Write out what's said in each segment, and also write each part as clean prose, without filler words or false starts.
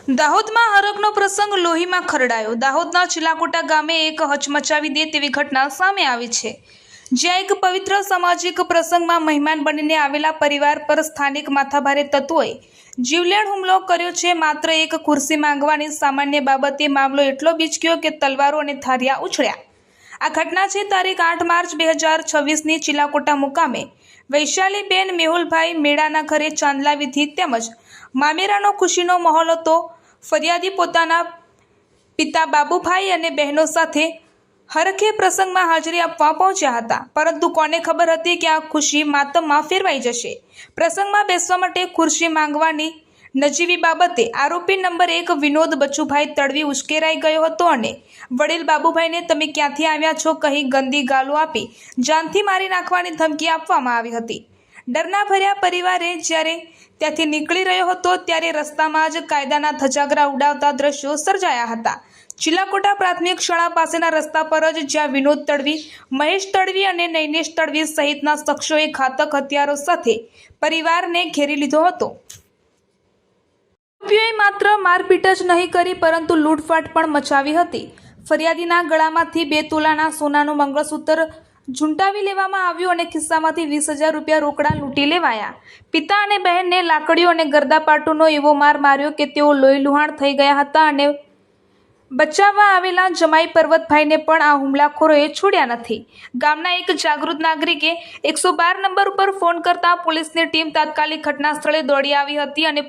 દાહોદમાં હરકનો પ્રસંગ લોહીમાં ખરડાયો। દાહોદના ચિલાકોટા ગામે એક હચમચાવી દે તેવી ઘટના સામે આવી છે, જ્યાં એક પવિત્ર સામાજિક પ્રસંગમાં મહેમાન બનીને આવેલા પરિવાર પર સ્થાનિક માથાભારે તત્વોએ જીવલેણ હુમલો કર્યો છે। માત્ર એક ખુરશી માંગવાની સામાન્ય બાબતે મામલો એટલો બીચક્યો કે તલવારો અને થારિયા ઉછળ્યા। આ ઘટના છે તારીખ 8 માર્ચ 2026ની ચિલાકોટા મુકામે વૈશાલીબેન મેહુલભાઈ મેળાના ઘરે ચાંદલા વિધિ તેમજ મામેરાનો ખુશીનો માહોલ હતો। ફરિયાદી પોતાના પિતા બાબુભાઈ અને બહેનો સાથે હરખે પ્રસંગમાં હાજરી આપવા પહોંચ્યા હતા, પરંતુ કોને ખબર હતી કે આ ખુશી માતમમાં ફેરવાઈ જશે। પ્રસંગમાં બેસવા માટે ખુરશી માંગવાની નજીવી બાબતે આરોપી નંબર 1 વિનોદ બચુભાઈ તડવી ઉશ્કેરાઈ ગયો હતો અને વડીલ બાબુભાઈને તમે ક્યાંથી આવ્યા છો કહી ગંદી ગાળો આપી જાનથી મારી નાખવાની ધમકી આપવામાં આવી હતી। ડરના ભર્યા પરિવારે જ્યારે ત્યાંથી નીકળી રહ્યો હતો ત્યારે રસ્તામાં જ કાયદાના ધજાગરા ઉડાવતા દ્રશ્યો સર્જાયા હતા। ચિલાકોટા પ્રાથમિક શાળા પાસેના રસ્તા પર જ જ્યાં વિનોદ તડવી, મહેશ તડવી અને નૈનેશ તડવી સહિતના શખ્સોએ ઘાતક હથિયારો સાથે પરિવારને ઘેરી લીધો હતો। આરોપીઓએ માત્ર મારપીટ જ નહીં કરી પરંતુ લૂંટફાટ પણ મચાવી હતી। ફરિયાદીના ગળામાંથી 2 તોલાના સોનાનું મંગળસૂત્ર ઝૂંટાવી લેવામાં આવ્યું અને ખિસ્સામાંથી 20,000 રૂપિયા રોકડા લૂંટી લેવાયા। પિતા અને બહેનને લાકડીઓ અને ગરદાપાટુનો એવો માર માર્યો કે તેઓ લોહીલુહાણ થઈ ગયા હતા અને બચાવવા આવેલા જમાઈ પર્વતભાઈને પણ આ હુમલાખોરોએ છોડ્યા નથી। ગામના એક જાગૃત નાગરિકે 112 નંબર ઉપર ફોન કરતા પોલીસની ટીમ તાત્કાલિક ઘટના સ્થળે દોડી આવી હતી અને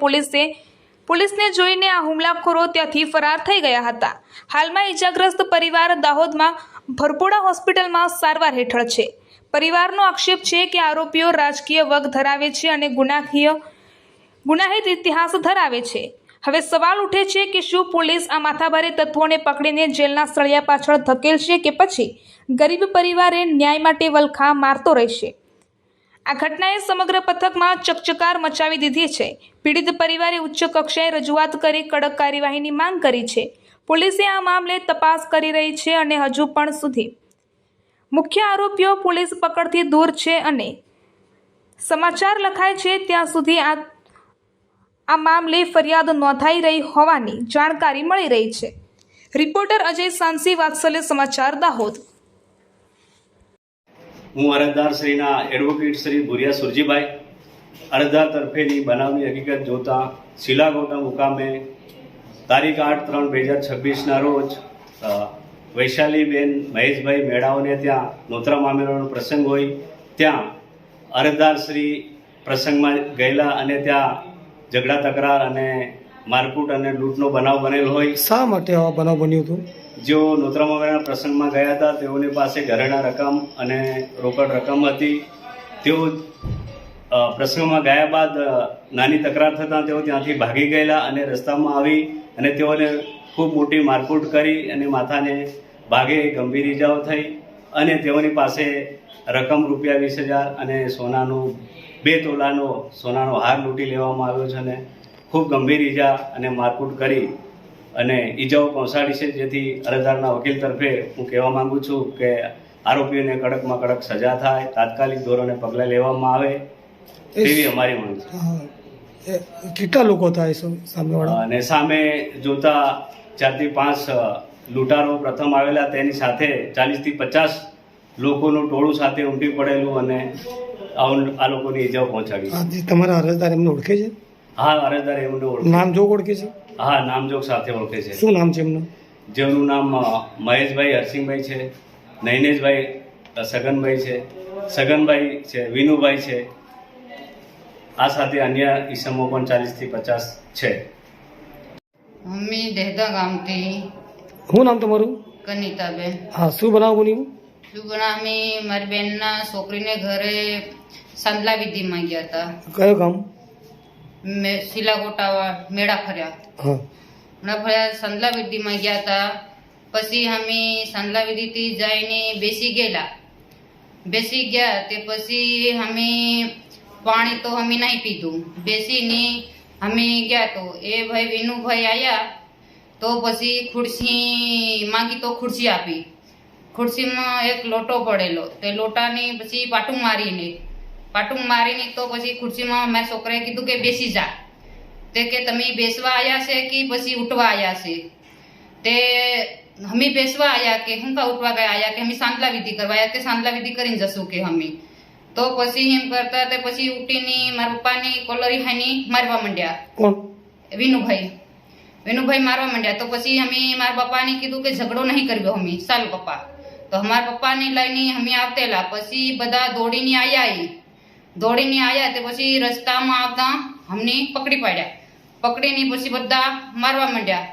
પોલીસને જોઈને આ હુમલાખોરો ત્યાંથી ફરાર થઈ ગયા હતા। હાલમાં ઇજાગ્રસ્ત પરિવાર દાહોદમાં ભરપોડા હોસ્પિટલમાં સારવાર હેઠળ છે। પરિવારનો આક્ષેપ છે કે આરોપીઓ રાજકીય વગ ધરાવે છે અને ગુનાહિત ઇતિહાસ ધરાવે છે। હવે સવાલ ઉઠે છે કે શું પોલીસ આ માથાભારે તત્વોને પકડીને જેલના સળિયા પાછળ ધકેલશે કે પછી ગરીબ પરિવારે ન્યાય માટે વલખા મારતો રહેશે? આ ઘટનાએ સમગ્ર પથકમાં ચકચકાર મચાવી દીધી છે। પીડિત પરિવારે ઉચ્ચ કક્ષાએ રજૂઆત કરી કડક કાર્યવાહીની માંગ કરી છે। પોલીસે આ મામલે તપાસ કરી રહી છે અને હજુ પણ સુધી મુખ્ય આરોપીઓ પોલીસ પકડથી દૂર છે અને સમાચાર લખાય છે ત્યાં સુધી આ મામલે ફરિયાદ નોંધાઈ રહી હોવાની જાણકારી મળી રહી છે। રિપોર્ટર અજય સાંસી, વાત્સલ્ય સમાચાર, દાહોદ। હું અરજદાર શ્રીના એડવોકેટ શ્રી ભુરિયા સુરજીભાઈ અરજદાર તરફેની બનાવની હકીકત જોતા ચિલાકોટા મુકામે તારીખ 8/3/2026ના રોજ વૈશાલીબેન મહેશભાઈ મેળાઓને ત્યાં નોતરા મામેરાનો પ્રસંગ હોય ત્યાં અરજદાર શ્રી પ્રસંગમાં ગયેલા અને ત્યાં ઝઘડા તકરાર અને મારકૂટ અને લૂંટનો બનાવ બનેલ હોય। શા માટે આવા બનાવ બન્યો હતો? જેઓ નોતરા મામેરાના પ્રસંગમાં ગયા હતા તેઓની પાસે ઘરેણા રકમ અને રોકડ રકમ હતી। તેઓ પ્રસંગમાં ગયા બાદ નાની તકરાર થતાં તેઓ ત્યાંથી ભાગી ગયેલા અને રસ્તામાં આવી અને તેઓને ખૂબ મોટી મારકૂટ કરી અને માથાને ભાગે ગંભીર ઈજાઓ થઈ અને તેઓની પાસે રકમ રૂપિયા 20,000 અને સોનાનું 2 તોલાનો સોનાનો હાર લૂંટી લેવામાં આવ્યો છે અને ખૂબ ગંભીર ઈજા અને મારકૂટ કરી અને ઈજાઓ પહોંચાડી છે। જેથી અરજદારના વકીલ તરફે હું કહેવા માંગુ છું કે આરોપીઓને કડકમાં કડક સજા થાય, તાત્કાલિક ધોરણે પગલાં લેવામાં આવે તેવી અમારી માંગ છે। કેટલા લોકો થાય સામેવાળા? અને સામે જોતા 4 થી 5 લૂંટારો પ્રથમ આવેલા, તેની સાથે 40 થી 50 લોકોનું ટોળું સાથે ઉમટી પડેલું અને આ લોકોની ઈજાઓ પહોંચાડી। તમારા અરજદાર એમને ઓળખે છે? હા, અરજદાર એમને ઓળખે। નામજોગ ઓળખે છે? હા, નામજોગ સાથે ઓળખે છે। શું નામ છે એમનું? જેમનું નામ મહેશભાઈ હરસિંહભાઈ છે, નૈનેશભાઈ સગનભાઈ છે, સગનભાઈ છે, વિનુભાઈ છે। આ સાથે અન્ય ઈસમો પણ 40 થી 50 છે। મમ્મી દેહદા ગામથી। શું નામ તમારું? કનિતાબેન। હા, શું બનાવ બન્યું? શું બનાવી? મારી બેનના છોકરીને ઘરે સાંદલા વિધિમાં ગયા હતા। કયો ગામ? ચિલાકોટા મેળા ફર્યા। હા, મેળા ફર્યા, સાંદલા વિધિમાં ગયા હતા। પછી અમે સાંદલા વિધિથી જઈને બેસી ગયા તે પછી અમે પાણી તો અમે નહીં પીધું। બેસીને અમે ગયા તો એ ભાઈ વિનુભાઈ આવ્યા તો પછી ખુરશી માંગી તો ખુરશી આપી। ખુરશીમાં એક લોટો પડેલો, તે લોટાને પછી પાટું મારીને તો પછી ખુરશીમાં મારા છોકરાએ કીધું કે બેસી જા। તે કે તમે બેસવા આયા છે કે પછી ઉઠવા આયા છે તે અમે બેસવા આયા કે હું કા ઉઠવા ગયા આયા કે અમે સાંદલા વિધિ કરવા આયા કે સાંદલા વિધિ કરીને જશું કે અમે તો પછી એમ કરતા તે પછી ઉઠીને મારા પપ્પાની કોલરી હાની મારવા માંડ્યા. કોણ? વિનુભાઈ મારવા માંડ્યા. તો પછી અમે મારા પપ્પાને કીધું કે ઝઘડો નહીં કર્યો અમે ચાલ પપ્પા. તો અમારા પપ્પાને લઈને અમે આવતેલા પછી બધા દોડીને આયા તે પછી રસ્તામાં આવતા અમને પકડી પાડ્યા. પકડીને પછી બધા મારવા માંડ્યા.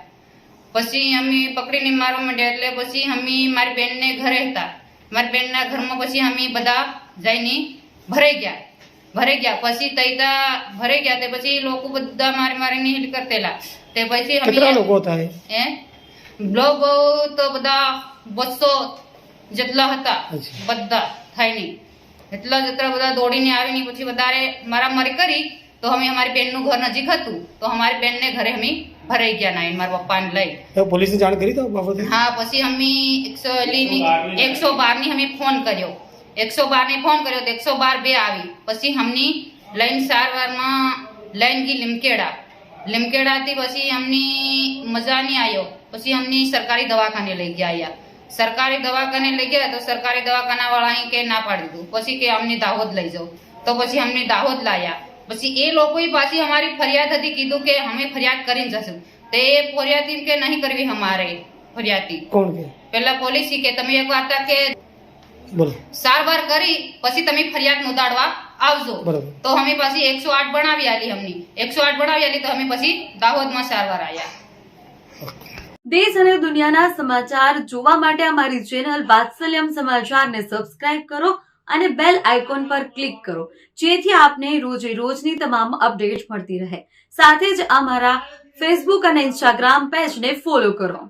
પછી અમે પકડીને મારવા માંડ્યા એટલે પછી અમે મારી બેનને ઘરે હતા. મારી બેનના ઘરમાં પછી અમે બધા જઈને ભરાઈ ગયા. પછી તૈતા ભરાઈ ગયા તે પછી લોકો બધા મારીને હિલ કરતેલા. તે પછી કેટલા લોકો હતા એ? લોકો તો બધા 200 જેટલા હતા. અચ્છા. બધા થઈને જેટલા બધા દોડીને આવીને પછી વધારે મારામારી કરી. તો અમે અમારી બેનનું ઘર નજીક હતું તો અમારી બેનને ઘરે અમે ભરાઈ ગયા નાઈને મારા પપ્પાને લઈ. પોલીસને જાણ કરી તો બાબતે? હા પછી અમે 112 ની અમે ફોન કર્યો. 112 ને ફોન કર્યો તો 112 આવી. પછી અમને લઈને સારવારમાં લઈને ગઈ લીમકેડાથી પછી અમને મજા નહીં આવ્યો. પછી અમને સરકારી દવાખાને લઈ ગયા. સરકારી દવાખાને લઈ ગયા તો સરકારી દવાખાના વાળા કે ના પાડી દીધું. પછી કે અમને દાહોદ લઈ જાઓ. તો પછી અમને દાહોદ લાયા. પછી એ લોકોએ પાછી અમારી ફરિયાદ હતી કીધું કે અમે ફરિયાદ કરીને જશું. તો એ ફરિયાદ કે નહીં કરવી અમારે ફરિયાદ. કોણ કે? પેલા પોલીસ કે તમે એક વાત કે બોલો સારવાર કરી પછી તમે ફરિયાદ નોંધાડવા આવજો. બરાબર. તો અમે પછી 108 બનાવી આલી. અમને 108 બનાવી આલી તો અમે પછી દાહોદમાં સારવાર આવ્યા. દેશ અને દુનિયાના સમાચાર જોવા માટે અમારી ચેનલ વાત્સલ્યમ સમાચારને સબસ્ક્રાઇબ કરો અને બેલ આઇકોન પર ક્લિક કરો જેથી આપને રોજે રોજની તમામ અપડેટ મળતી રહે. સાથે જ અમારા ફેસબુક અને ઇન્સ્ટાગ્રામ પેજને ફોલો કરો.